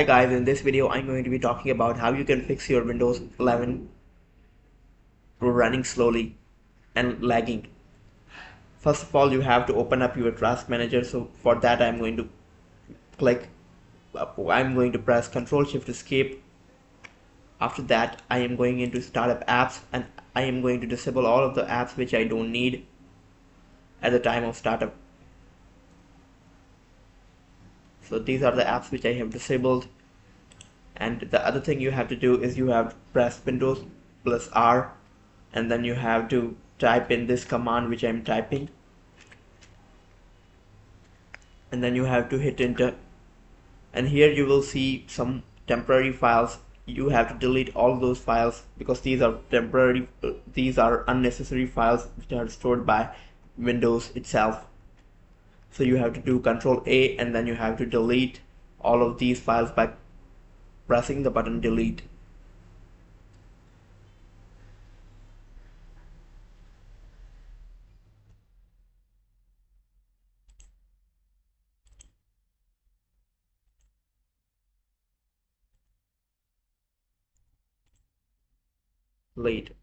Hi guys, in this video I'm going to be talking about how you can fix your Windows 11 running slowly and lagging. First of all, you have to open up your task manager. So for that click I'm going to press Ctrl Shift Escape. After that, I am going into startup apps and I am going to disable all of the apps which I don't need at the time of startup. So these are the apps which I have disabled. And the other thing you have to do is you have to press Windows plus R, and then you have to type in this command which I'm typing, and then you have to hit enter, and here you will see some temporary files. You have to delete all those files because these are temporary, these are unnecessary files which are stored by Windows itself. So you have to do Ctrl A, and then you have to delete all of these files by pressing the button delete.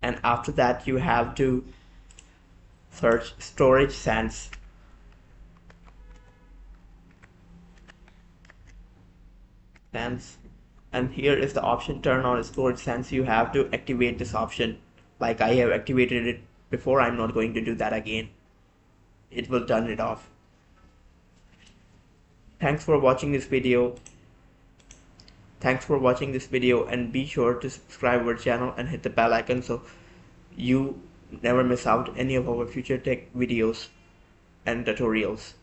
And after that you have to search storage sans, and here is the option turn on storage sans. You have to activate this option. Like I have activated it before, I'm not going to do that again. It will turn it off. Thanks for watching this video. And be sure to subscribe our channel and hit the bell icon so you never miss out any of our future tech videos and tutorials.